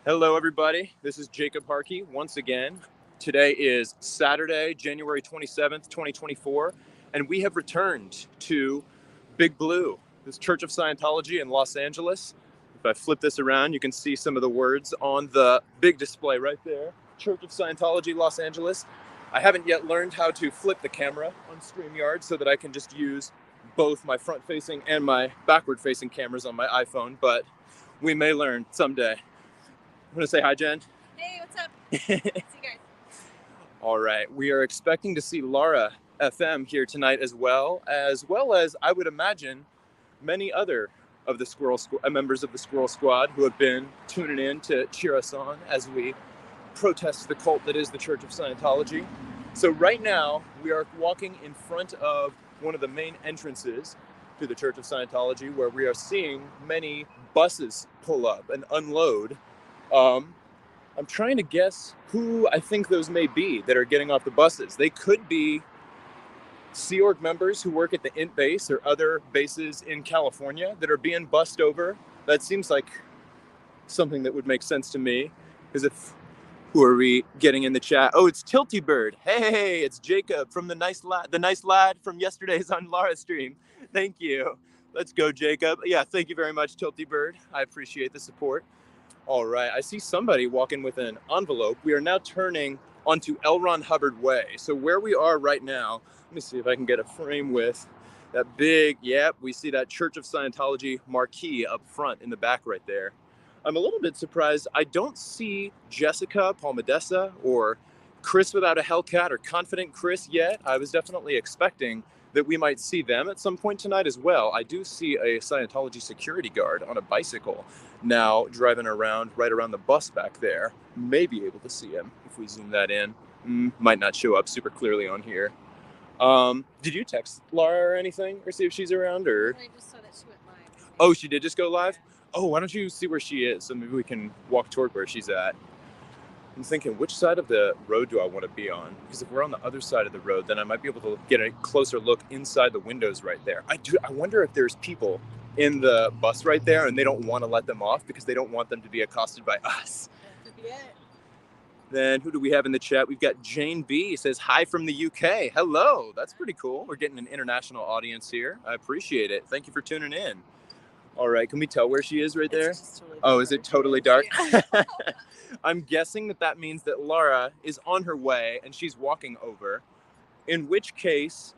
Hello, everybody. This is Jacob Harkey once again. Today is Saturday, January 27th, 2024, and we have returned to Big Blue, this Church of Scientology in Los Angeles. If I flip this around, you can see some of the words on the big display right there. Church of Scientology, Los Angeles. I haven't yet learned how to flip the camera on StreamYard so that I can just use both my front-facing and my backward-facing cameras on my iPhone, but we may learn someday. I'm gonna say hi, Jen. Hey, what's up? See you guys. All right, we are expecting to see Laura FM here tonight as well as I would imagine many other of the members of the Squirrel Squad who have been tuning in to cheer us on as we protest the cult that is the Church of Scientology. So right now we are walking in front of one of the main entrances to the Church of Scientology, where we are seeing many buses pull up and unload. I'm trying to guess who I think those may be that are getting off the buses. They could be Sea Org members who work at the Int base or other bases in California that are being bussed over. That seems like something that would make sense to me. Because who are we getting in the chat? Oh, it's Tilty Bird. Hey, it's Jacob from the nice lad from yesterday's on Laura's stream. Thank you. Let's go, Jacob. Yeah, thank you very much, Tilty Bird. I appreciate the support. All right, I see somebody walking with an envelope. We are now turning onto L. Ron Hubbard Way. So where we are right now, let me see if I can get a frame with that big, we see that Church of Scientology marquee up front in the back right there. I'm a little bit surprised I don't see Jessica Palmadessa or Chris Without a Hellcat or Confident Chris yet. I was definitely expecting that we might see them at some point tonight as well. I do see a Scientology security guard on a bicycle now driving around right around the bus back there. May be able to see him if we zoom that in. Might not show up super clearly on here. Did you text Laura or anything or see if she's around or? I just saw that she went live. Oh, she did just go live? Oh, why don't you see where she is so maybe we can walk toward where she's at. I'm thinking, which side of the road do I want to be on? Because if we're on the other side of the road, then I might be able to get a closer look inside the windows right there. I wonder if there's people in the bus right there and they don't want to let them off because they don't want them to be accosted by us. That could be it. Then who do we have in the chat? We've got Jane B. Says, hi from the UK. Hello. That's pretty cool. We're getting an international audience here. I appreciate it. Thank you for tuning in. All right. Can we tell where she is right there? Totally is it totally dark? I'm guessing that means that Laura is on her way and she's walking over, in which case,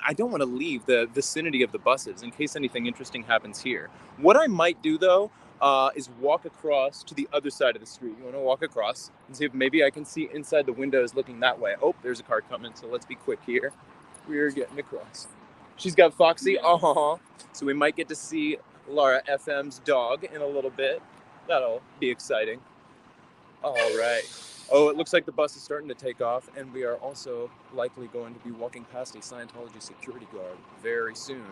I don't want to leave the vicinity of the buses in case anything interesting happens here. What I might do, though, is walk across to the other side of the street. You want to walk across and see if maybe I can see inside the windows looking that way. Oh, there's a car coming, so let's be quick here. We're getting across. She's got Foxy. So we might get to see Laura FM's dog in a little bit. That'll be exciting. All right. Oh, it looks like the bus is starting to take off, and we are also likely going to be walking past a Scientology security guard very soon.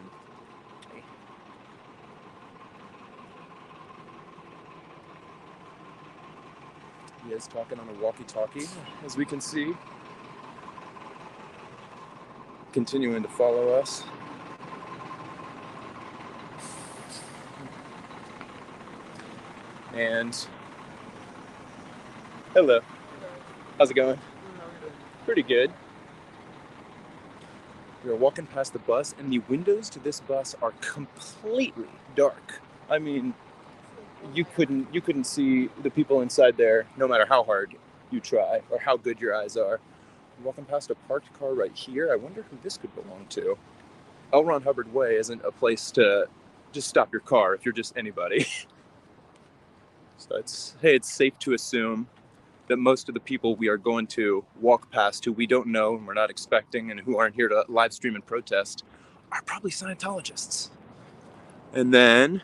He is talking on a walkie-talkie, as we can see. Continuing to follow us. And hello. How's it going? Pretty good. We are walking past the bus, and the windows to this bus are completely dark. I mean, you couldn't see the people inside there, no matter how hard you try or how good your eyes are. We're walking past a parked car right here. I wonder who this could belong to. L. Ron Hubbard Way isn't a place to just stop your car if you're just anybody. So it's safe to assume that most of the people we are going to walk past who we don't know and we're not expecting and who aren't here to live stream and protest are probably Scientologists. And then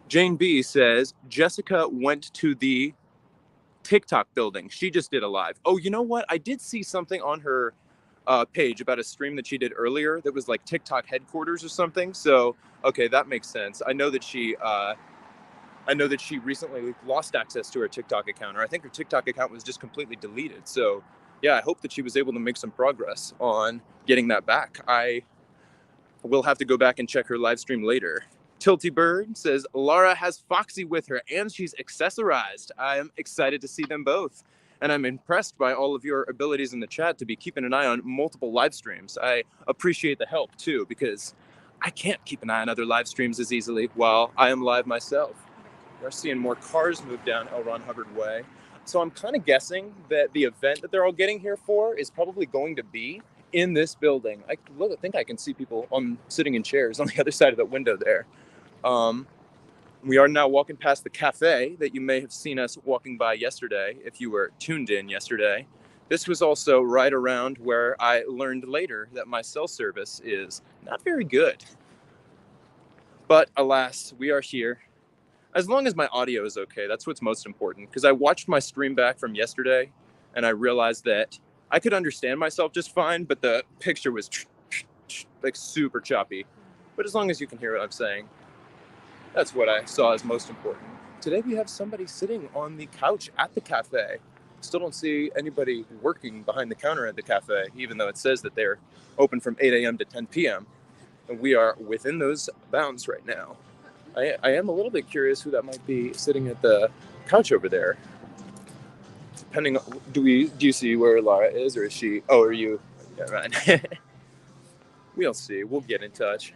Jane B says, Jessica went to the TikTok building. She just did a live. Oh, you know what? I did see something on her page about a stream that she did earlier that was like TikTok headquarters or something. So, okay, that makes sense. I know that she recently lost access to her TikTok account, or I think her TikTok account was just completely deleted. So, yeah, I hope that she was able to make some progress on getting that back. I will have to go back and check her live stream later Tilty Bird says, Laura has Foxy with her and she's accessorized. I am excited to see them both. And I'm impressed by all of your abilities in the chat to be keeping an eye on multiple live streams. I appreciate the help too, because I can't keep an eye on other live streams as easily while I am live myself. We're seeing more cars move down L. Ron Hubbard Way. So I'm kind of guessing that the event that they're all getting here for is probably going to be in this building. I think I can see people sitting in chairs on the other side of the window there. We are now walking past the cafe that you may have seen us walking by yesterday if you were tuned in yesterday. This was also right around where I learned later that my cell service is not very good. But alas, we are here. As long as my audio is okay, that's what's most important. Because I watched my stream back from yesterday and I realized that I could understand myself just fine, but the picture was like super choppy. But as long as you can hear what I'm saying, that's what I saw as most important. Today we have somebody sitting on the couch at the cafe. Still don't see anybody working behind the counter at the cafe, even though it says that they're open from 8 a.m. to 10 p.m. And we are within those bounds right now. I am a little bit curious who that might be sitting at the couch over there. Depending on, do you see where Lara is, or is she? Oh, are you? Yeah, right. We'll see. We'll get in touch.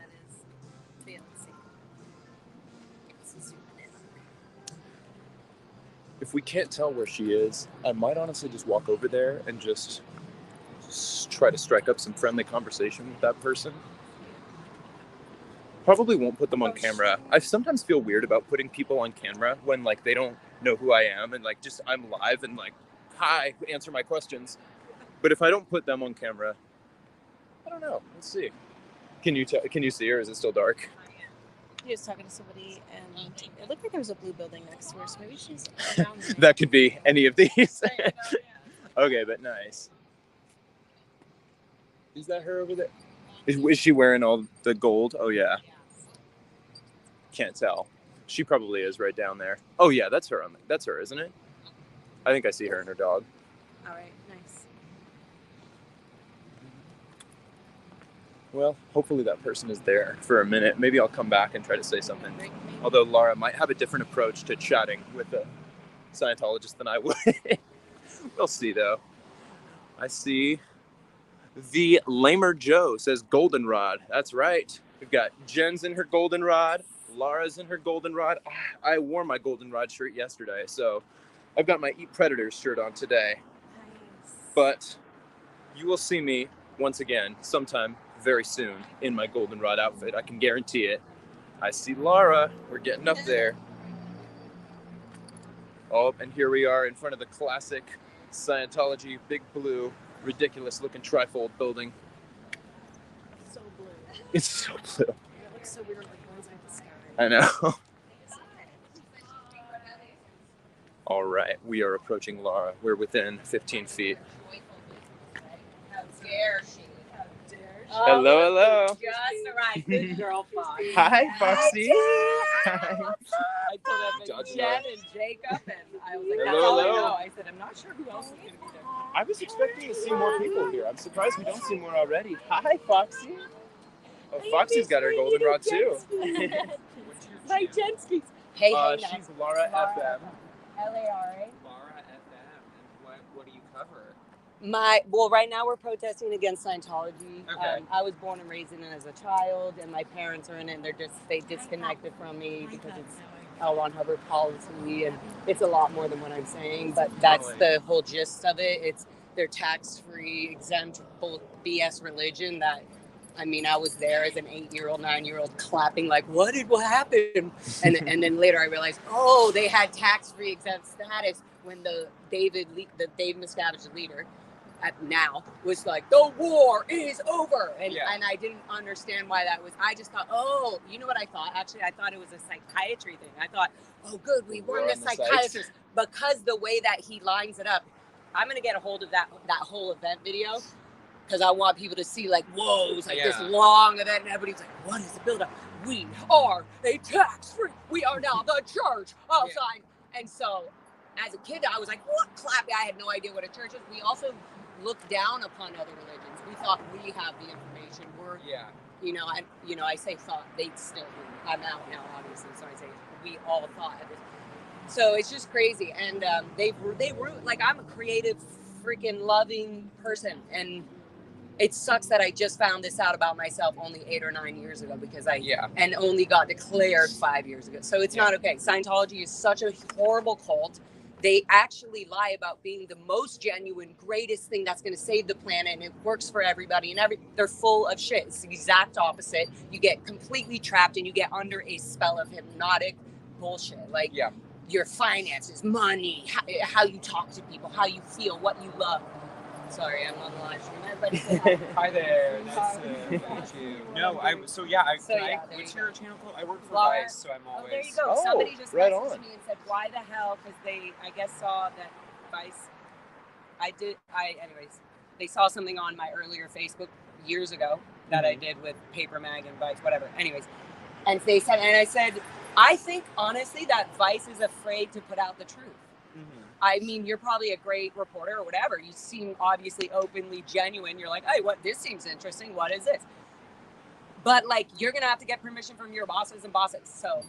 If we can't tell where she is, I might honestly just walk over there and just try to strike up some friendly conversation with that person. Probably won't put them on camera. I sometimes feel weird about putting people on camera when like they don't know who I am and like just I'm live and like, hi, answer my questions. But if I don't put them on camera, I don't know. Let's see. Can you see her? Is it still dark? He was talking to somebody, and it looked like there was a blue building next to her, so maybe she's around there. That could be any of these. Okay, but nice. Is that her over there? Is she wearing all the gold? Oh, yeah. Can't tell. She probably is right down there. Oh, yeah, that's her. That's her, isn't it? I think I see her and her dog. All right, nice. Well, hopefully that person is there for a minute. Maybe I'll come back and try to say something. Although Laura might have a different approach to chatting with a Scientologist than I would. We'll see, though. I see the Lamer Joe says goldenrod. That's right. We've got Jen's in her goldenrod. Laura's in her goldenrod. I wore my goldenrod shirt yesterday, so I've got my Eat Predators shirt on today. Nice. But you will see me once again sometime very soon in my goldenrod outfit. I can guarantee it. I see Laura. We're getting up there. Oh, and here we are in front of the classic Scientology big blue, ridiculous looking trifold building. So blue. It's so blue. It looks so weird, like one's like the sky. I know. All right, we are approaching Laura. We're within 15 feet. How dare she? How dare she? Hello, hello. Just arrived. Good girl, Fox. Hi, Foxy. Hi. I told that to Jen and Jacob, and I was like, that's Hello, all I hello. know. I said, I'm not sure who else is going to be there. I was expecting to see more people here. I'm surprised we don't see more already. Hi, Foxy. Oh, Foxy's got her goldenrod too. My jen speaks. Hey, she's Laura FM. Lara. Laura FM, and what do you cover? Right now we're protesting against Scientology. Okay. I was born and raised in it as a child, and my parents are in it, and they disconnected from me because it's L. Ron Hubbard policy, and it's a lot more than what I'm saying, but that's the whole gist of it. It's their tax-free, exempt, BS religion that, I mean, I was there as an 8-year-old, 9-year-old clapping like, what happened? And then later I realized, oh, they had tax-free exempt status when the Dave Miscavige, the leader, now was like, the war is over. And I didn't understand why that was. I just thought, oh, you know what I thought? Actually, I thought it was a psychiatry thing. I thought, oh, good, we won the psychiatrist. Because the way that he lines it up, I'm going to get a hold of that whole event video. Because I want people to see, like, whoa, it's like this long event, and everybody's like, what is the build-up? We are a tax-free. We are now the church of Science. And so, as a kid, I was like, what? Clapping. I had no idea what a church is. We also look down upon other religions. We thought we have the information. I say thought, they still, I'm out now, obviously, so I say we all thought at this. So it's just crazy, and they like, I'm a creative, freaking loving person, and it sucks that I just found this out about myself only 8 or 9 years ago, because and only got declared 5 years ago. So it's not okay. Scientology is such a horrible cult. They actually lie about being the most genuine, greatest thing that's going to save the planet, and it works for everybody. And they're full of shit. It's the exact opposite. You get completely trapped, and you get under a spell of hypnotic bullshit. Like your finances, money, how you talk to people, how you feel, what you love. Sorry, I'm on the live stream. Everybody say hi. Hi there. Nice to meet you. No, what's your channel called? I work for Vice, so I'm always. Oh, there you go. Somebody just messaged me and said, why the hell? Because they, I guess, saw that Vice. Anyways, they saw something on my earlier Facebook years ago that I did with Paper Mag and Vice, whatever. Anyways, and they said, and I said, I think honestly that Vice is afraid to put out the truth. I mean, you're probably a great reporter or whatever. You seem obviously openly genuine. You're like, hey, this seems interesting. What is this? But like, you're going to have to get permission from your bosses and bosses. So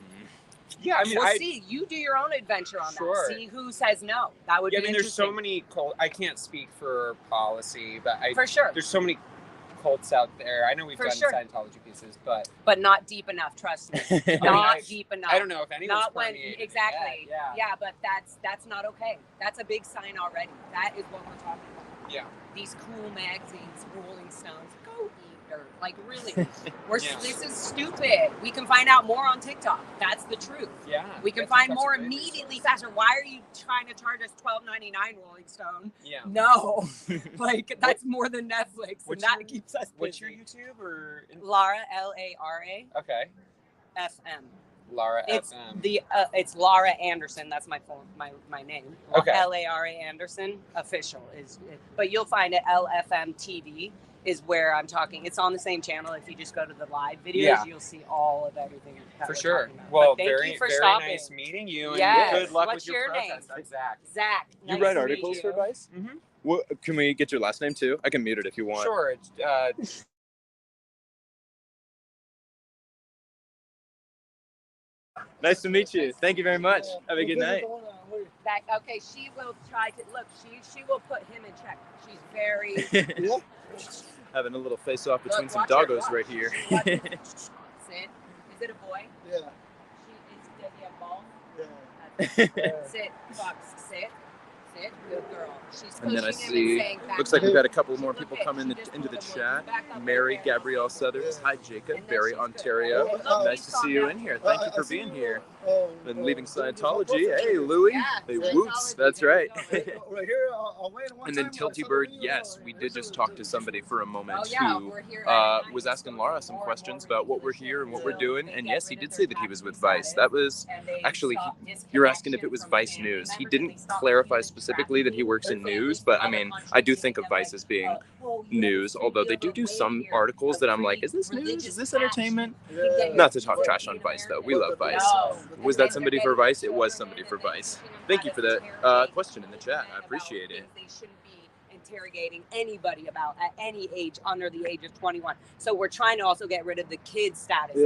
yeah, I mean, we'll see. You do your own adventure on that. See who says no. That would be interesting. There's so many I can't speak for policy, but for sure. There's so many cults out there. I know we've done Scientology pieces, but not deep enough. Trust me, not deep enough. I don't know if anyone's not when exactly. Yeah, but that's not okay. That's a big sign already. That is what we're talking about. Yeah. These cool magazines, Rolling Stones, go eat dirt. Like really, this is stupid. We can find out more on TikTok. That's the truth. Yeah. We can find more immediately faster. Why are you trying to charge us $12.99, Rolling Stone? Yeah. No. Like that's more than Netflix, and that keeps us busy. What's your YouTube or Lara, Lara? Okay. FM. Lara it's FM. It's Lara Anderson. That's my my name. Okay. Lara Anderson official is, but you'll find it LFM TV is where I'm talking. It's on the same channel. If you just go to the live videos, you'll see all of everything. For sure. Well, thank you for stopping. Very nice meeting you. Yes. And good luck What's with your name? protest. I'm Zach. Zach. You write articles for Vice? Mm-hmm. What, can we get your last name too? I can mute it if you want. Sure. It's, Nice to meet you. Thank you very much. Have a good night. Okay, she will try to look. She will put him in check. She's very having a little face off between some doggos right here. Sit. Is it a boy? Yeah. Does he have balls? Yeah. Sit, Fox. Sit. Good girl. She's and then I see, looks like we've got a couple more people coming into the chat. Mary Gabrielle Southers. Hi, Jacob. Barry, Ontario. Nice to see you in here. Thank you for being here. And leaving Scientology. Hey, Louie. Hey, whoops. That's right. And then Tilty Bird. Yes, we did just talk to somebody for a moment who was asking Laura some questions about what we're here and what we're doing. And yes, he did say that he was with Vice. That was actually, you're asking if it was Vice News. He didn't clarify specifically that he works in news, but I mean, I do think of Vice as being news, although they do some articles that I'm like, is this news? Is this entertainment? Not to talk trash on Vice, though. We love Vice. Was that somebody for Vice? It was somebody for Vice. Thank you for that question in the chat. I appreciate it. Interrogating anybody about at any age under the age of 21. So we're trying to also get rid of the kid status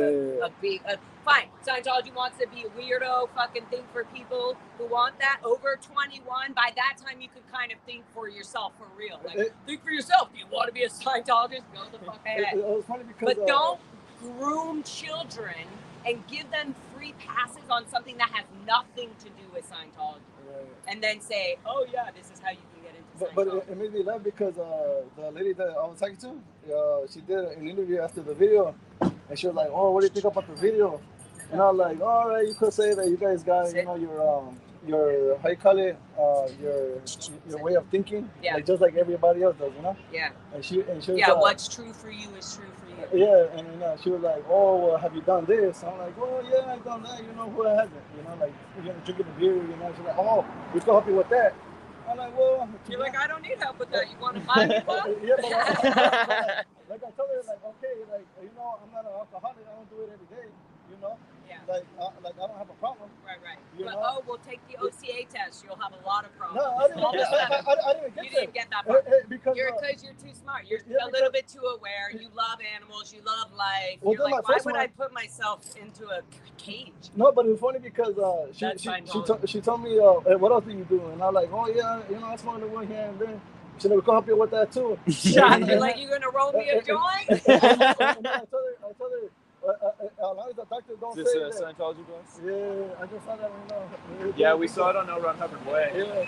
of being fine. Scientology wants to be a weirdo fucking thing for people who want that over 21. By that time, you could kind of think for yourself for real. Like, think for yourself. Do you want to be a Scientologist? Go the fuck ahead. It was funny because, but don't groom children and give them free passes on something that has nothing to do with Scientology. And then say, oh yeah, this is how you can get into Scientology. But it made me laugh because the lady that I was talking to, she did an interview after the video, and she was like, oh, what do you think about the video? And I was like, all right, you could say that you guys got, you know, your how you call it, your way of thinking, like just like everybody else does, you know. Yeah. And she was what's true for you is true for you. Yeah, and she was like, oh, well, have you done this? And I'm like, oh yeah, I've done that. You know, who hasn't? You know, like drinking the beer. You know, she's like, oh, we can help you with that. I'm like, well, you're like, I don't need help with that. You want to buy me one? Yeah, but like I told her, like, okay, like, you know, I'm not an alcoholic. I don't do it every day. you know. Yeah. Like I don't have a problem. Right. You But know? we'll take the OCA test. You'll have a lot of problems. No, I didn't All of a sudden, I didn't get you that. didn't get that part. Because You're too smart. You're yeah, a little bit too aware. You love animals. You love life. Well, You're then like, my why first would one- I put myself into a cage? No, but it's funny because That's she told me hey, what else do you do? And I'm like, oh yeah, you know, I smoke the one here and then. She never come help you with that too. Shot, you're like, you gonna roll me a joint? And then I told her, as long as the doctor don't Is this say a that. Scientology glass? Yeah, I just saw that right now. Yeah, we saw it on L. Ron Hubbard Way. Yeah.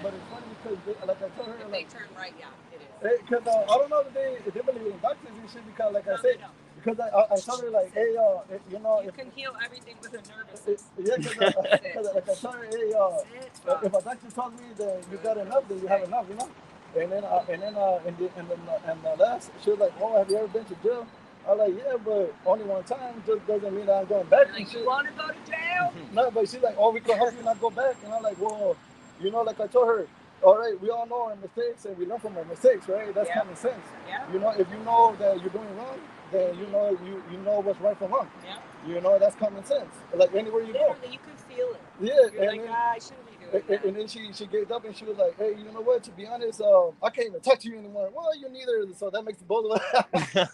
But it's funny because, like I told her, If like, they turn right, yeah, it is. because I don't know if they believe in doctors and shit. Because, like I said, because I told her, like, hey, you know, You can heal everything with a nervous system. yeah, because like I told her, hey, if a doctor tells me that you got enough, then you have enough, you know. And then in the last, she was like, oh, have you ever been to jail? I was like, yeah, but only one time just doesn't mean that I'm going back. Like, you want to go to jail? No, but she's like, oh, we can help you not go back. And I'm like, well, you know, like I told her, all right, we all know our mistakes and we learn from our mistakes, right? That's common sense. Yeah. You know, if you know that you're doing wrong, then you know what's right from wrong. Yeah. You know, that's common sense. Like anywhere you go. You can feel it. Yeah. You're like, I shouldn't be doing that. And then she gave up and she was like, hey, you know what? To be honest, I can't even talk to you anymore. Well, you neither. So that makes both of us.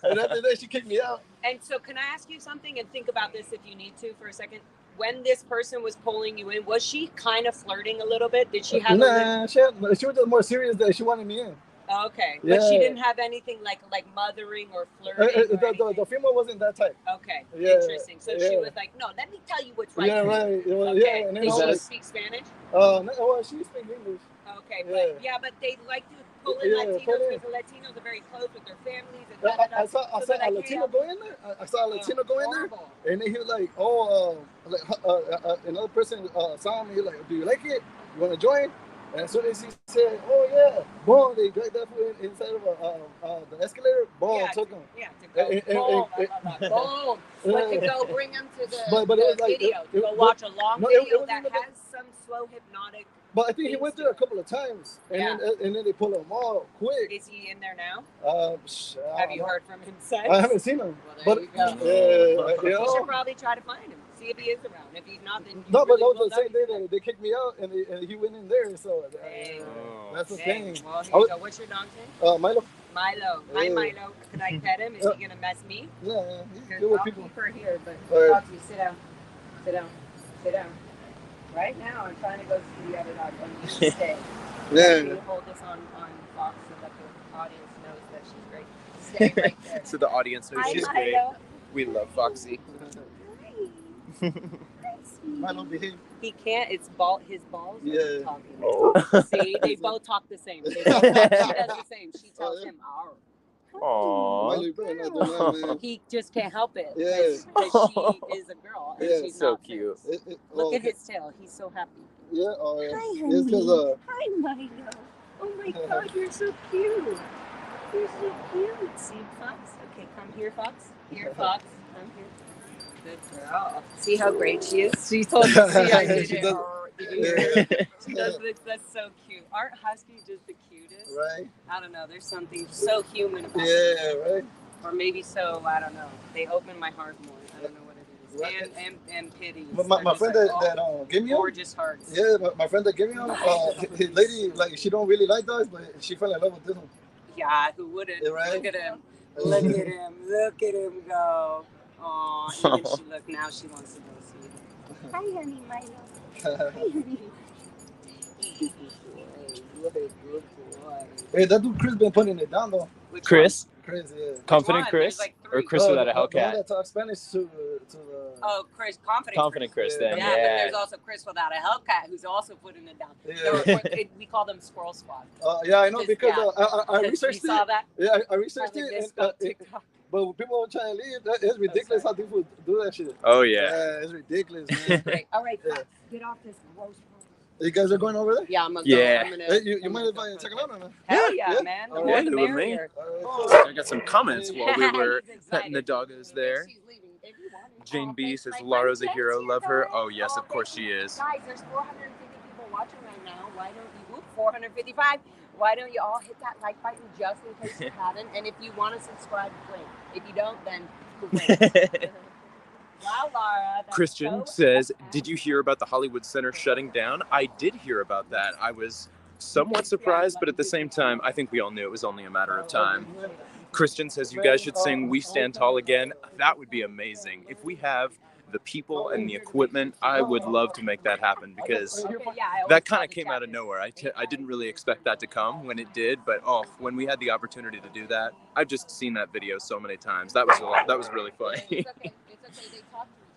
And after that, she kicked me out. And so can I ask you something and think about this if you need to for a second? When this person was pulling you in, was she kind of flirting a little bit? Did she have Nah, she was just more serious that she wanted me in. Okay. Yeah. But she didn't have anything like mothering or flirting The female wasn't that type. Okay. Yeah, Interesting. So she was like, no, let me tell you what's right. Yeah, right. Okay. Yeah, and then Did she like, speak Spanish? well, she speaks English. Okay, but they like to pull in Latinos because the Latinos are very close with their families. And I saw a Latino go in there. I saw a Latino go in there, and then he was like, another person saw him. He was like, do you like it? You want to join? And as soon as he said, oh yeah, boom, they dragged that foot inside of the escalator. Boom, took him. Yeah, to go boom. But to go bring him to the video, to go watch a long video that has some slow hypnotic. But I think he went there a couple of times, and then they pull him all quick. Is he in there now? Have you heard from him since? I haven't seen him. Well, there you go. You should probably try to find him. See if he is around. If he's not, then no. But that was the same day that they kicked me out, and he went in there. So that's the thing. Well, here you go. What's your dog's name? Milo. Milo. Hi, Milo. Can I pet him? Is he gonna mess me? Yeah. I'll keep her here, but Foxy, sit down. Sit down. Sit down. Right now, I'm trying to go see the other dog, and you stay. Can you hold this on Fox so that the audience knows that she's great? Stay right there. So the audience knows she's great. We love Foxy. Milo, behave. He can't. His balls are talking. Oh. See, they both talk the same. She does the same. She tells him, "Arr." Aww. He just can't help it. Yeah. Because she is a girl. And she's so not cute. Look at his tail. He's so happy. Yeah. Hi, It's because Hi, Milo. Oh my God, you're so cute. You're so cute. See, Fox? Okay, come here, Fox. Here, Fox. Come here. Good girl. See how great she is? She told me to see I did it. She does this. That's so cute. Aren't huskies just the cutest? Right. I don't know. There's something so human about them. Yeah, right. Or maybe so, I don't know. They open my heart more. I don't know what it is. Right. And pity. My friend that gave me gorgeous hearts. Yeah, my friend that gave me his lady, like, she don't really like dogs, but she fell in love with this one. Yeah, who wouldn't? Right? Look at him. Look at him. Look at him go. Oh, even now she wants to go see him. Hi, honey, Milo. Hi, honey. Good boy. Hey, that dude Chris been putting it down though. Chris? Chris, yeah. Confident Chris? Like or Chris without a Hellcat? The one that talks Spanish to the... Oh, Chris, Confident Chris then, yeah. But there's also Chris without a Hellcat who's also putting it down. Yeah. We call them Squirrel Squad. Yeah, I know because I researched it. You saw that? Yeah, I researched it. But when people are trying to leave, it's ridiculous how people do that shit. Oh, yeah. Yeah, it's ridiculous, man. Great. All right, get off this gross. You guys are going over there? Yeah, I'm gonna Hey, you mind if I check it out or not? Hell yeah, man. The more the do it with me. merrier. I got some comments while we were petting the doggos there. Jane B says, Laura's a hero. Love her. Oh, yes, of course she is. Guys, there's 450 people watching right now. Why don't you, 455. Why don't you all hit that like button just in case you haven't? And if you want to subscribe, great. If you don't, then Wow, Laura. Christian says, did you hear about the Hollywood Center shutting down? I did hear about that. I was somewhat surprised, but at the same time, I think we all knew it was only a matter of time. Christian says, you guys should sing We Stand Tall again. That would be amazing. If we have the people and the equipment, I would love to make that happen, because that kind of came out of nowhere. I didn't really expect that to come when it did, but when we had the opportunity to do that, I've just seen that video so many times. That was really funny.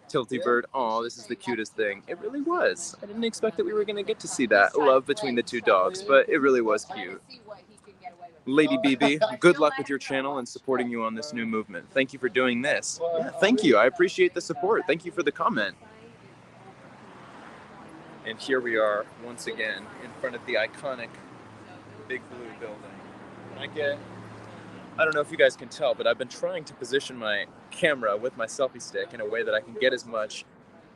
Tilty Bird, oh, this is the cutest thing. It really was. I didn't expect that we were going to get to see that love between the two dogs, but it really was cute. Lady BB, good luck with your channel and supporting you on this new movement. Thank you for doing this. Yeah, thank you. I appreciate the support. Thank you for the comment. And here we are once again in front of the iconic Big Blue building. I don't know if you guys can tell, but I've been trying to position my camera with my selfie stick in a way that I can get as much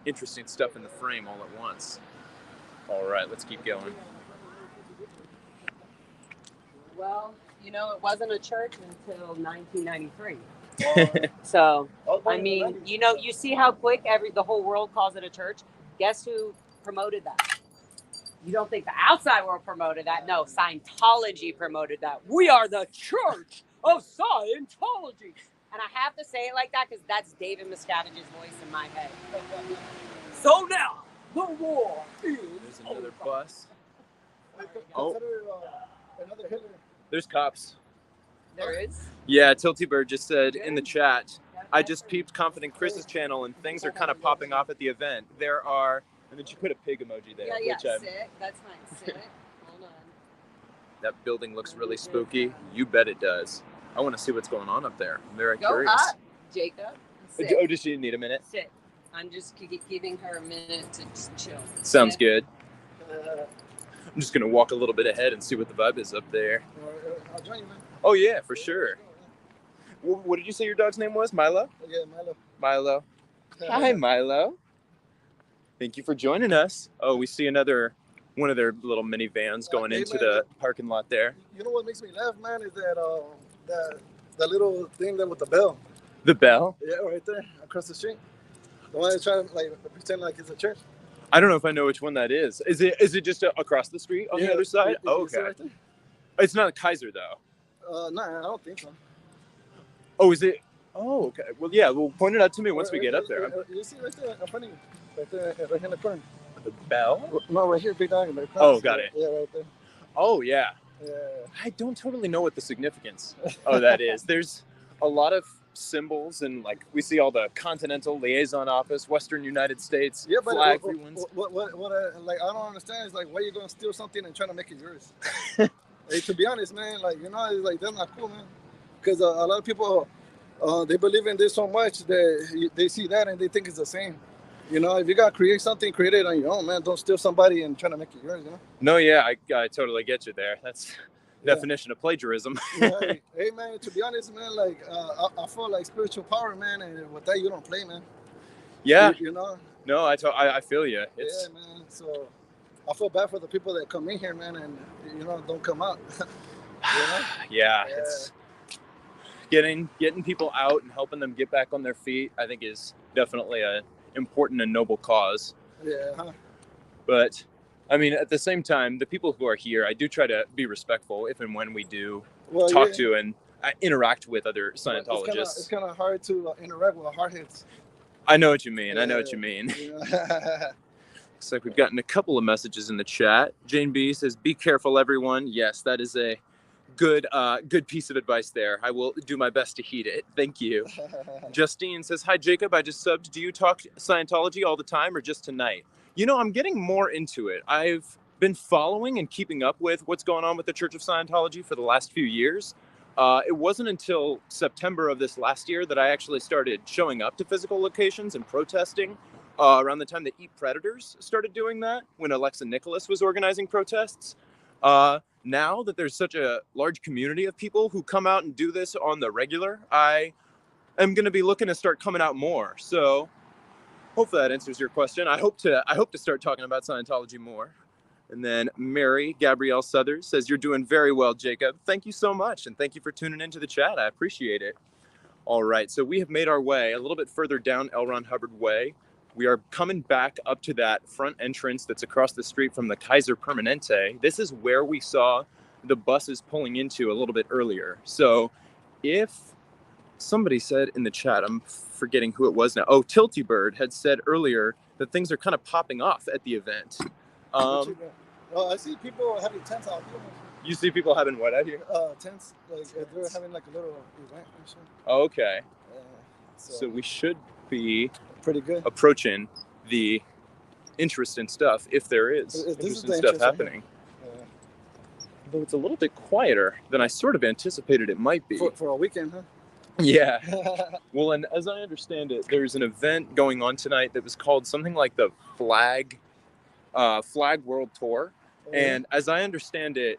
interesting stuff in the frame all at once. All right, let's keep going. Well, you know, it wasn't a church until 1993. So, I mean, you know, you see how quick the whole world calls it a church. Guess who promoted that? You don't think the outside world promoted that? No, Scientology promoted that. We are the church of Scientology. And I have to say it like that because that's David Miscavige's voice in my head. So now, the war is There's another bus. Oh. Another Hitler. There's cops. There is? Yeah, Tilty Bird just said in the chat, I just peeped Confident Chris's channel and things are kind of popping off at the event. There are, and then she put a pig emoji there. Yeah, sit. That's fine. Sit. Hold on. That building looks really spooky. You bet it does. I want to see what's going on up there. I'm very Go curious. up, Jacob. Sit. Oh, does she need a minute? Sit. I'm just giving her a minute to just chill. Sounds sit. good. I'm just going to walk a little bit ahead and see what the vibe is up there. I'll join you, man. Oh, yeah, for sure. What did you say your dog's name was? Milo? Yeah, Milo. Milo. Hi, Milo. Thank you for joining us. Oh, we see one of their little minivans going into the parking lot there. You know what makes me laugh, man, is that little thing there with the bell. The bell? Yeah, right there, across the street. The one that's trying to pretend like it's a church. I don't know if I know which one that is. Is it just across the street on the other side? Oh, okay. Right there? It's not a Kaiser, though. No, I don't think so. Oh, is it? Oh, okay. Well, yeah, well, point it out to me once we get up there. You see right there in front of you. Right there, right in the corner. The bell? No, right here, big dog. Oh, got it. Yeah, right there. Oh, yeah. Yeah. I don't totally know what the significance of that is. There's a lot of symbols, and like we see all the Continental Liaison Office, Western United States, flag ones. What I don't understand is like, why are you going to steal something and trying to make it yours? Hey, to be honest, man, like, you know, it's like, that's not cool, man. Because a lot of people, they believe in this so much that they see that and they think it's the same. You know, if you got to create something, create it on your own, man. Don't steal somebody and try to make it yours, you know? No, yeah, I totally get you there. That's definition of plagiarism. Yeah, hey, man, to be honest, man, like, I feel like spiritual power, man, and with that, you don't play, man. Yeah. You know? No, I feel you. Yeah, man, so I feel bad for the people that come in here, man, and, you know, don't come out. You know? Yeah, it's getting people out and helping them get back on their feet, I think is definitely a important and noble cause. Yeah. But I mean, at the same time, the people who are here, I do try to be respectful if and when we do talk to and interact with other Scientologists. It's kind of hard to interact with hardheads. I know what you mean. I know what you mean. Yeah. Looks like we've gotten a couple of messages in the chat. Jane B says, "Be careful, everyone." Yes, that is a good piece of advice there. I will do my best to heed it. Thank you. Justine says, "Hi, Jacob. I just subbed. Do you talk Scientology all the time or just tonight?" You know, I'm getting more into it. I've been following and keeping up with what's going on with the Church of Scientology for the last few years. It wasn't until September of this last year that I actually started showing up to physical locations and protesting. Around the time that Eat Predators started doing that, when Alexa Nicholas was organizing protests. Now that there's such a large community of people who come out and do this on the regular, I am going to be looking to start coming out more. So hopefully that answers your question. I hope to start talking about Scientology more. And then Mary Gabrielle Southers says, "You're doing very well, Jacob." Thank you so much. And thank you for tuning into the chat. I appreciate it. All right, so we have made our way a little bit further down L. Ron Hubbard Way. We are coming back up to that front entrance that's across the street from the Kaiser Permanente. This is where we saw the buses pulling into a little bit earlier. So if somebody said in the chat, I'm forgetting who it was now. Oh, Tilty Bird had said earlier that things are kind of popping off at the event. Oh, I see people having tents out here. You see people having what out here? Tents. Like they're having like a little event and shit. Okay. So we should be pretty good approaching the interesting stuff, if there is interesting stuff happening. Though it's a little bit quieter than I sort of anticipated it might be. For a weekend, huh? Yeah. Well, and as I understand it, there's an event going on tonight that was called something like the Flag World Tour. And as I understand it,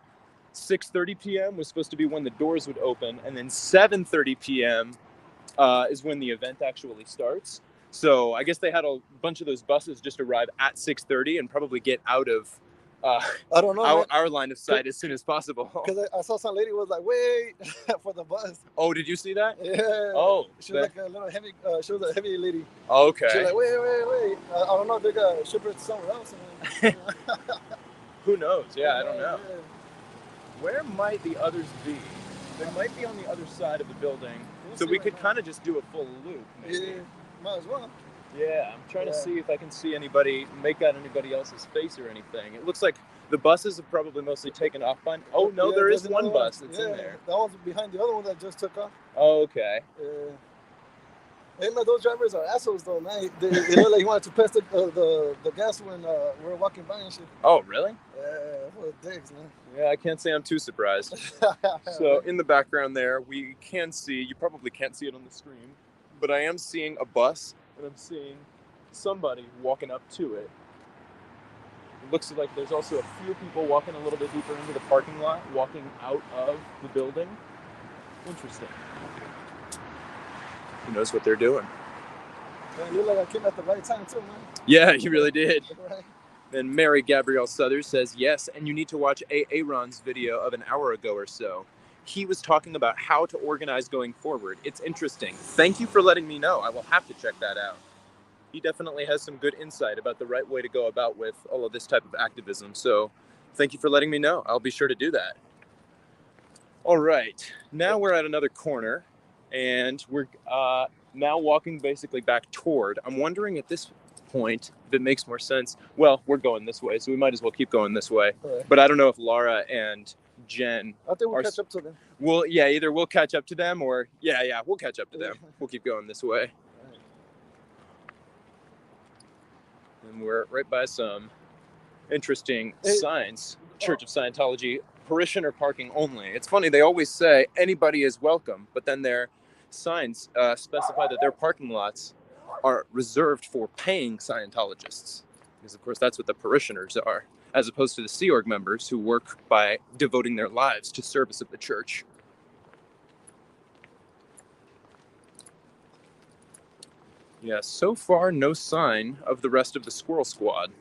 6:30 p.m. was supposed to be when the doors would open, and then 7:30 p.m. Is when the event actually starts. So I guess they had a bunch of those buses just arrive at 6:30 and probably get out of I don't know, our line of sight as soon as possible. Because I saw some lady was like, wait for the bus. Oh, did you see that? Yeah. Oh. She was like a little heavy, she was a heavy lady. Okay. She was like, wait. I don't know if they got shipped somewhere else. Who knows? Yeah, I don't know. Yeah. Where might the others be? They might be on the other side of the building. So we could kind of just do a full loop. Maybe. Yeah, might as well. Yeah, I'm trying to see if I can see make out anybody else's face or anything. It looks like the buses have probably mostly taken off by. Oh no, there is one bus that's in there. That one's behind the other one that just took off. Oh, okay. Hey man, those drivers are assholes though, man. They look like he wanted to pass the gas when we were walking by and shit. Oh really? Yeah, what dicks, man. Yeah, I can't say I'm too surprised. So in the background there, we can see. You probably can't see it on the screen, but I am seeing a bus. And I'm seeing somebody walking up to it. It looks like there's also a few people walking a little bit deeper into the parking lot, walking out of the building. Interesting. Who knows what they're doing? Man, you look like I came at the right time too, man. Yeah, you really did. Right. Then Mary Gabrielle Southers says, yes, and you need to watch Aaron's video of an hour ago or so. He was talking about how to organize going forward. It's interesting. Thank you for letting me know. I will have to check that out. He definitely has some good insight about the right way to go about with all of this type of activism. So thank you for letting me know. I'll be sure to do that. All right. Now we're at another corner, and we're now walking basically back toward. I'm wondering at this point if it makes more sense. Well, we're going this way, so we might as well keep going this way. Right. But I don't know if Laura and Jen. I think we'll catch up to them. Well, yeah, either we'll catch up to them or, we'll catch up to them. We'll keep going this way. Right. And we're right by some interesting signs. Church of Scientology, parishioner parking only. It's funny, they always say anybody is welcome, but then their signs specify that their parking lots are reserved for paying Scientologists. Because, of course, that's what the parishioners are, as opposed to the Sea Org members who work by devoting their lives to service of the church. Yeah, so far, no sign of the rest of the Squirrel Squad.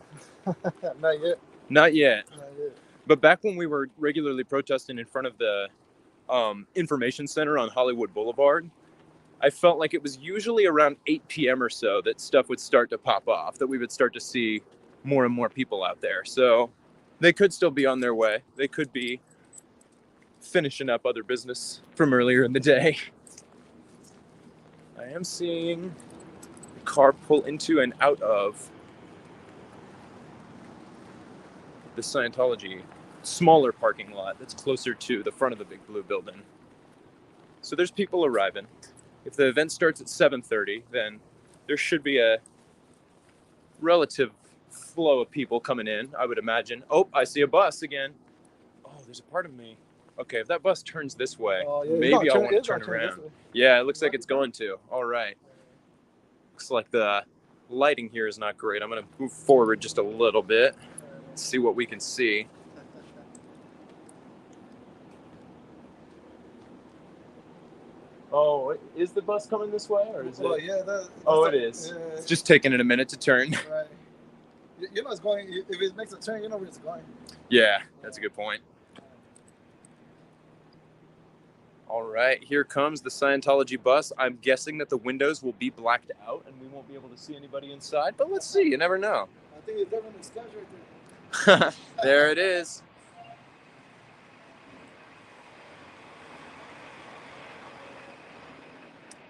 Not yet. Not yet. Not yet. But back when we were regularly protesting in front of the information center on Hollywood Boulevard, I felt like it was usually around 8 p.m. or so that stuff would start to pop off, that we would start to see more and more people out there. So they could still be on their way. They could be finishing up other business from earlier in the day. I am seeing a car pull into and out of the Scientology smaller parking lot that's closer to the front of the big blue building. So there's people arriving. If the event starts at 7:30, then there should be a relative flow of people coming in, I would imagine. Oh, I see a bus again. Oh, there's a part of me. Okay, if that bus turns this way, maybe I'll want to turn around. Yeah, it looks like it's going to. All right. Looks like the lighting here is not great. I'm going to move forward just a little bit. See what we can see. Oh, is the bus coming this way, or is it? Well, yeah. It is. Yeah. It's just taking it a minute to turn. Right. You know it's going. If it makes a turn, you know where it's going. Yeah, that's a good point. All right, here comes the Scientology bus. I'm guessing that the windows will be blacked out and we won't be able to see anybody inside, but let's see. You never know. I think it's definitely sketch right there. There it is.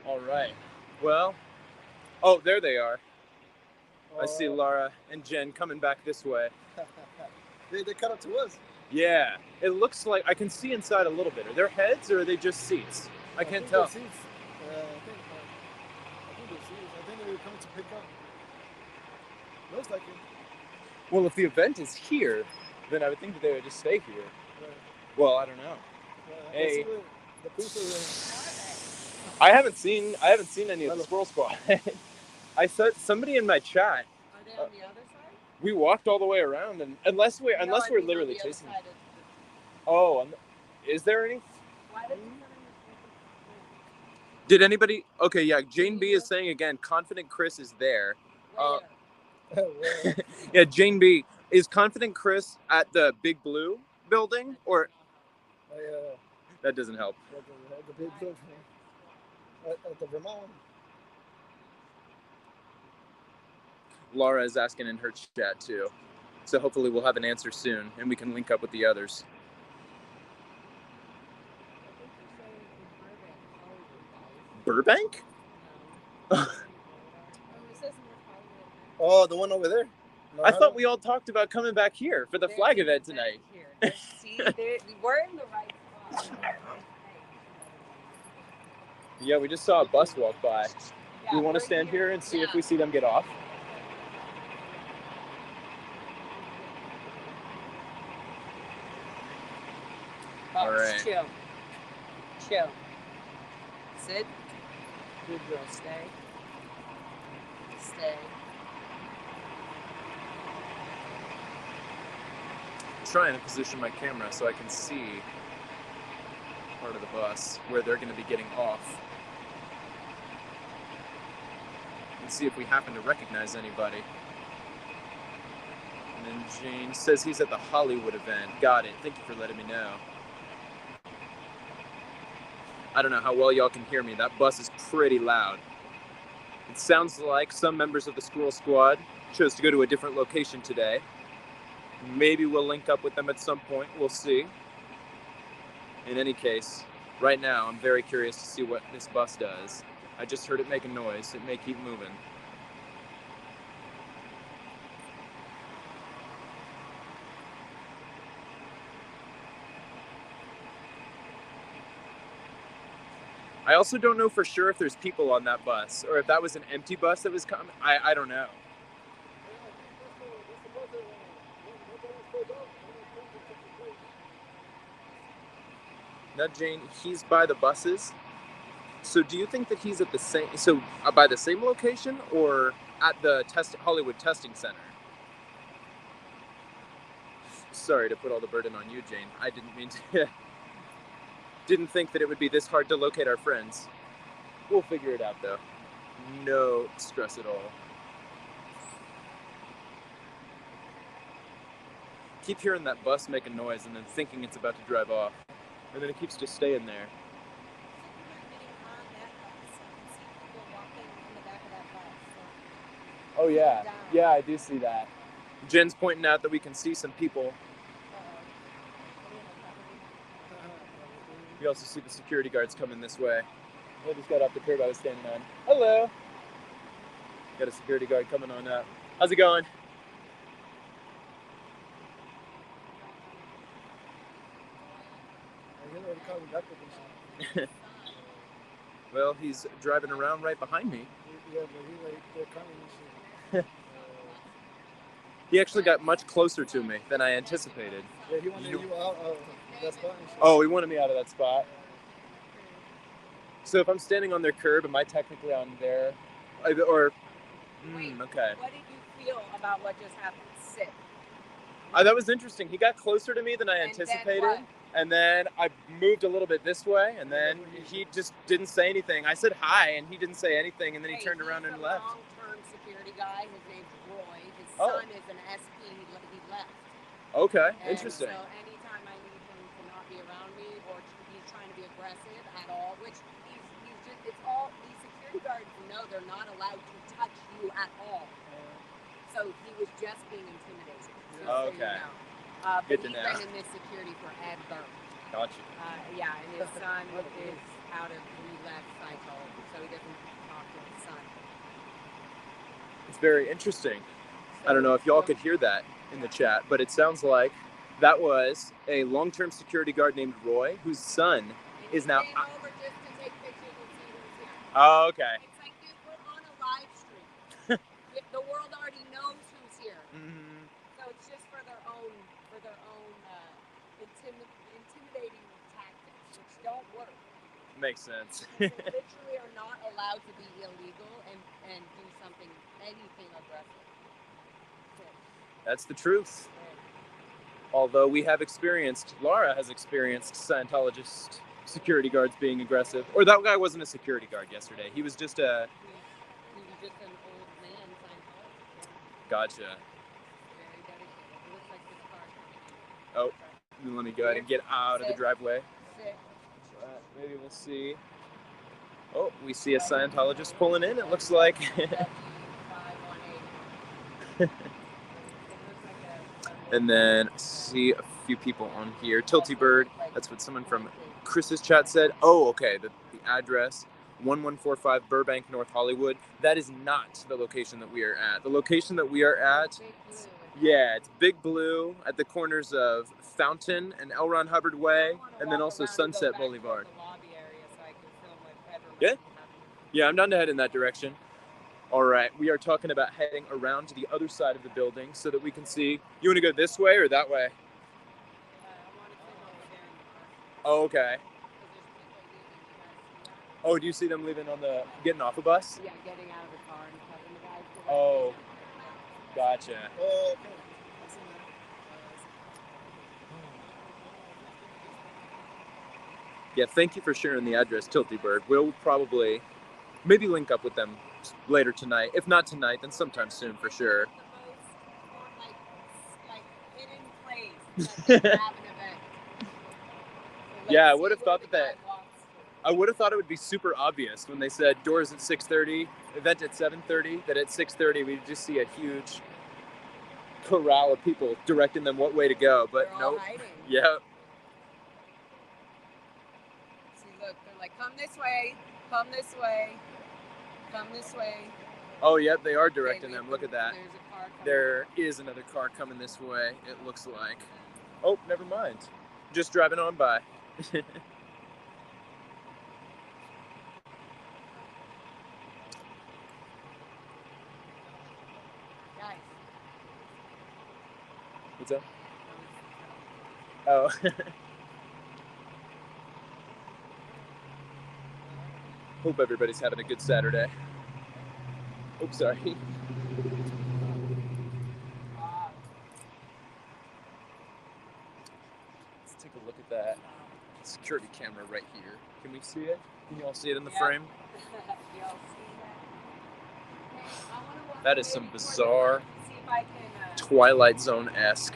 All right. Well, oh, there they are. I see Laura and Jen coming back this way. They cut up to us. Yeah, it looks like I can see inside a little bit. Are there heads or are they just seats? I can't tell. I think they're seats. I think they were coming to pick up. Looks like it. Well, if the event is here, then I would think that they would just stay here. Right. Well, I don't know. Hey. I haven't seen any of the Squirrel Squad. I saw somebody in my chat. Are they on the other side? We walked all the way around, and unless we're literally chasing. Oh, is there any? Why did Did anybody? Okay, yeah. Jane B is saying again. Confident Chris is there. Yeah, Jane B, is Confident Chris at the Big Blue building or? That doesn't help. The big building. At the Vermont. Laura is asking in her chat too, so hopefully we'll have an answer soon and we can link up with the others. Burbank? Oh, the one over there. No, I thought we all talked about coming back here for the flag event tonight. See, we're in the right spot. Yeah, we just saw a bus walk by. Do you want to stand here and see if we see them get off? All right. Chill. Sid. Good girl. Stay. I'm trying to position my camera so I can see part of the bus where they're going to be getting off. And see if we happen to recognize anybody. And then Jane says he's at the Hollywood event. Got it. Thank you for letting me know. I don't know how well y'all can hear me. That bus is pretty loud. It sounds like some members of the Squirrel Squad chose to go to a different location today. Maybe we'll link up with them at some point. We'll see. In any case, right now I'm very curious to see what this bus does. I just heard it make a noise. It may keep moving. I also don't know for sure if there's people on that bus or if that was an empty bus that was coming. I don't know. Now, Jane, he's by the buses. So do you think that he's at the same, by the same location or at the Hollywood testing center? Sorry to put all the burden on you, Jane. I didn't mean to. Didn't think that it would be this hard to locate our friends. We'll figure it out, though. No stress at all. Keep hearing that bus make a noise and then thinking it's about to drive off. And then it keeps just staying there. Oh, yeah. Yeah, I do see that. Jen's pointing out that we can see some people. We also see the security guards coming this way. I just got off the curb I was standing on. Hello. Got a security guard coming on up. How's it going? Well, he's driving around right behind me. Yeah, but they're coming. He actually got much closer to me than I anticipated. Yeah, he wanted you out of that spot. Oh, he wanted me out of that spot. So if I'm standing on their curb, am I technically on their, or? Wait, okay. What did you feel about what just happened? Sit. That was interesting. He got closer to me than I anticipated. And then I moved a little bit this way, and then he just didn't say anything. I said hi, and he didn't say anything, and then he turned around and left. Long-term security guy. His name's Roy. His son is an SP. He left. Okay, and interesting. So anytime I need him to not be around me or he's trying to be aggressive, which he's just, it's all, these security guards know they're not allowed to touch you at all. So he was just being intimidated. Oh, okay. But Good to he's know. been in this security forever. Gotcha. Yeah, and his son is out of, he left Scientology, so he doesn't talk to his son. It's very interesting. I don't know if y'all could hear that in the chat, but it sounds like that was a long-term security guard named Roy, whose son is now. He came over just to take pictures and see who's here. Oh, okay. It's like, dude, we're on a live stream. The world already knows who's here. Mm-hmm. So it's just for their own intimidating tactics, which don't work. Makes sense. They literally are not allowed to be illegal and do something, anything aggressive. That's the truth. Although we have Laura has experienced Scientologist security guards being aggressive. Or that guy wasn't a security guard yesterday. He was just a... He was just an old man Scientologist. Gotcha. Very dedicated. It looks like this car. Oh, let me go ahead and get out of the driveway. Sit. Maybe we'll see. Oh, we see a Scientologist pulling in. It looks like... And then see a few people on here. Tilty Bird, that's what someone from Chris's chat said. Oh, okay, the address, 1145 Burbank, North Hollywood. That is not the location that we are at. The location that we are at, yeah, it's Big Blue at the corners of Fountain and L. Ron Hubbard Way, and then also Sunset Boulevard. Yeah? Yeah, I'm down to head in that direction. All right, we are talking about heading around to the other side of the building so that we can see. You want to go this way or that way? Oh, okay. Oh, do you see them leaving getting off a bus? Yeah, getting out of the car and having the guys. Oh, gotcha. Yeah, thank you for sharing the address, Tilty Bird. We'll probably maybe link up with them later tonight. If not tonight, then sometime soon for sure. Yeah, I would have thought I would have thought it would be super obvious when they said doors at 6:30, event at 7:30, that at 6:30 we'd just see a huge corral of people directing them what way to go. But no. Yeah. See, look, they're like, come this way, come this way, come this way. Oh, yep, they are directing them. Look at that. There's a car coming. There is another car coming this way, it looks like. Oh, never mind. Just driving on by. Guys. What's up? Oh. Hope everybody's having a good Saturday. Oops, sorry. Let's take a look at that security camera right here. Can we see it? Can you all see it in the frame? That is some bizarre Twilight Zone-esque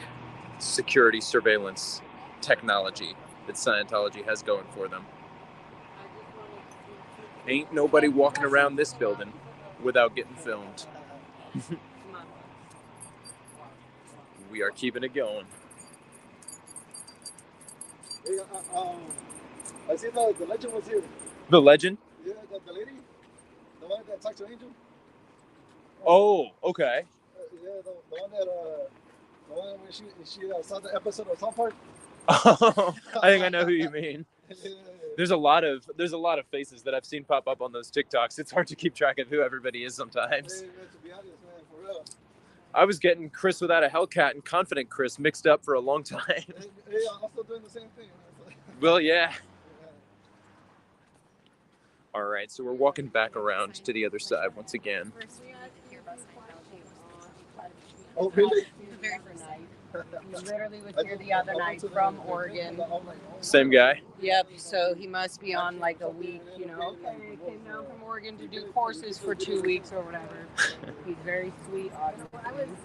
security surveillance technology that Scientology has going for them. Ain't nobody walking around this building without getting filmed. We are keeping it going. Hey, I see the legend was here. The legend? Yeah, the lady, the one that talked to Angel. Oh, okay. Yeah, the one when she saw the episode of South Park. Oh, I think I know who you mean. There's a lot of faces that I've seen pop up on those TikToks. It's hard to keep track of who everybody is sometimes. Hey, man, to be honest, man, for real. I was getting Chris without a Hellcat and Confident Chris mixed up for a long time. Hey, I'm still doing the same thing. Well, yeah. All right, so we're walking back around to the other side once again. Oh, really? The very first night. He literally was here the other night from Oregon. Same guy? Yep, so he must be on like a week, you know. Okay, came down from Oregon to do courses for 2 weeks or whatever. He's very sweet, obviously.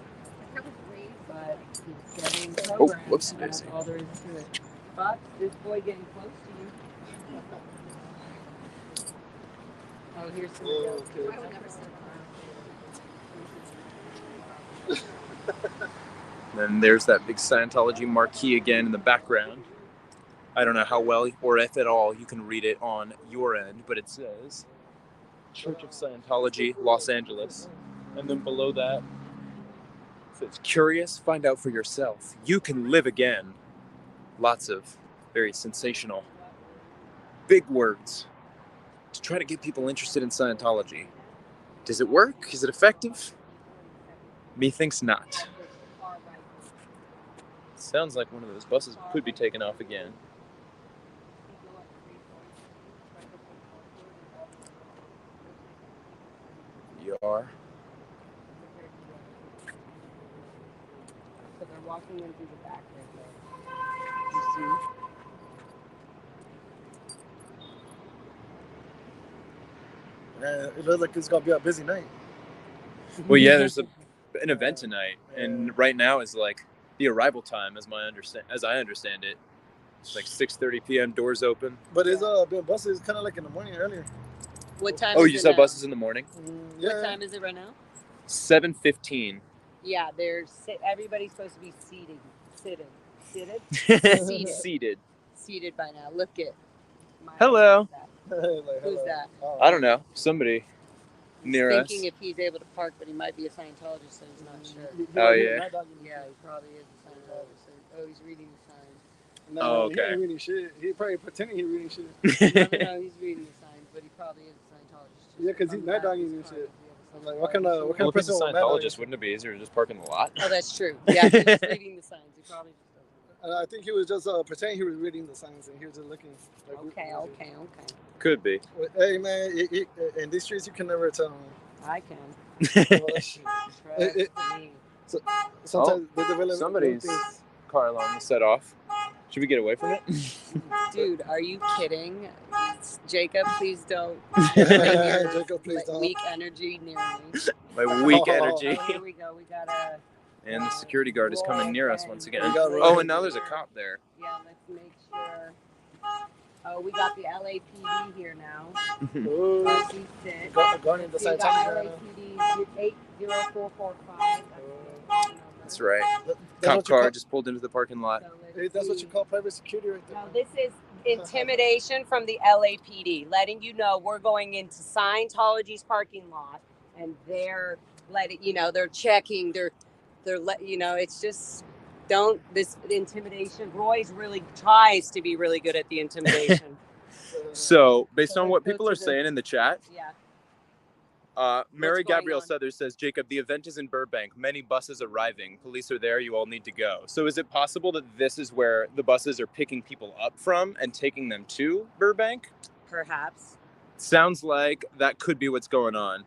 But he's getting programmed. Oh, whoops, and that's all there is to it. But this boy getting close to you. Oh, here's somebody else. Okay. I would never say Then there's that big Scientology marquee again in the background. I don't know how well or if at all you can read it on your end, but it says Church of Scientology, Los Angeles. And then below that, it says, curious, find out for yourself. You can live again. Lots of very sensational, big words to try to get people interested in Scientology. Does it work? Is it effective? Methinks not. Sounds like one of those buses could be taken off again. You are. So they're walking in through the back right there. You see? Man, it looks like it's gonna be a busy night. Well, yeah, there's an event tonight, and right now is like the arrival time, as I understand it. It's like 6:30 p.m. Doors open. But it's buses kind of like in the morning earlier. What time Oh, is you it saw now? buses in the morning? Yeah. What time is it right now? 7:15. Yeah, everybody's supposed to be seated. Seated by now. Look at. Hello. Who's that? Oh. I don't know. Somebody near us. Thinking if he's able to park, but he might be a Scientologist, so he's not sure. Oh, yeah. Yeah, he probably is a Scientologist. Oh, he's reading the signs. No, Oh, He okay. ain't reading shit. He probably pretending he's reading shit. No, he's reading the signs, but he probably is a Scientologist. Yeah, 'cause he's night dogging and shit. I'm like, what kind of Well, if he's a person will Scientologist, wouldn't it be easier to just park in the lot? Oh, that's true. Yeah, he's reading the signs. He probably just doesn't. I think he was just pretending he was reading the signs and he was just looking. Like, Okay. Could be. Hey man, in these streets you can never tell. Man. I can. Well, Trust me. sometimes they develop Somebody's things. car alarm is set off. Should we get away from it? Dude, are you kidding? Jacob, please don't. Jacob, please don't. Weak energy near me. My weak Oh. energy. Oh, here we go. We gotta. And the security guard is coming near us once again. We got Oh, and now there's a cop there. Yeah, let's make sure. Oh, we got the LAPD here now. Ooh, Mercy sit. Guarding the So you got Scientology. LAPD 80445. That's right. That's Cop what you car call- just pulled into the parking lot. Hey, that's what you call private security right there. No, this is intimidation from the LAPD, letting you know we're going into Scientology's parking lot, and they're letting they're checking, it's just this intimidation. Roy's really tries to be really good at the intimidation. So, based on what people are saying in the chat, Yeah. Mary going Gabrielle on? Southers says, Jacob, the event is in Burbank. Many buses arriving. Police are there. You all need to go. So is it possible that this is where the buses are picking people up from and taking them to Burbank? Perhaps. Sounds like that could be what's going on.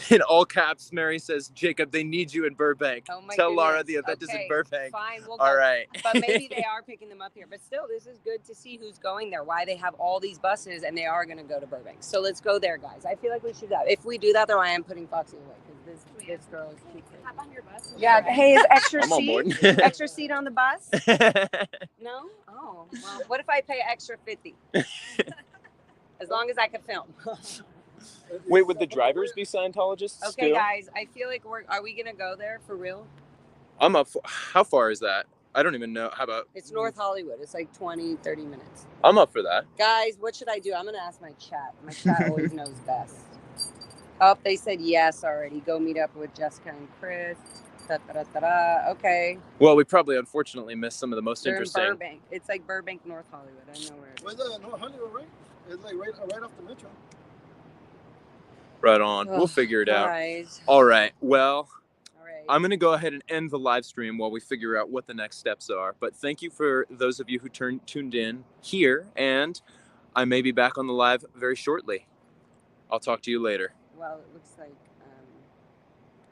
In all caps, Mary says, Jacob, they need you in Burbank. Oh my Tell Laura goodness. the event is in Okay, Burbank. Fine, we'll All go. right. But maybe they are picking them up here. But still, this is good to see who's going there, why they have all these buses, and they are going to go to Burbank. So let's go there, guys. I feel like we should do that. If we do that, though, I am putting Foxy away because this girl is too crazy. hop on your bus. Yeah, hey, is extra I'm on seat? board. Extra seat on the bus? No? Oh, well, what if I pay extra 50? As long as I can film. Wait, would the drivers be Scientologists Okay, still? guys, I feel like are we going to go there for real? I'm up for, how far is that? I don't even know. How about, It's North Hollywood. It's like 20, 30 minutes. I'm up for that. Guys, what should I do? I'm going to ask my chat. My chat always knows best. Oh, they said yes already. Go meet up with Jessica and Chris. Da-da-da-da-da. Okay. Well, we probably unfortunately missed some of the most They're interesting. in Burbank. It's like Burbank, North Hollywood. I know where it is. Where's that? North Hollywood, right? It's like right off the metro. Right on. We'll Ugh, figure it out. Guys. All right. Well, All right. I'm going to go ahead and end the live stream while we figure out what the next steps are. But thank you for those of you who tuned in here, and I may be back on the live very shortly. I'll talk to you later. Well, it looks like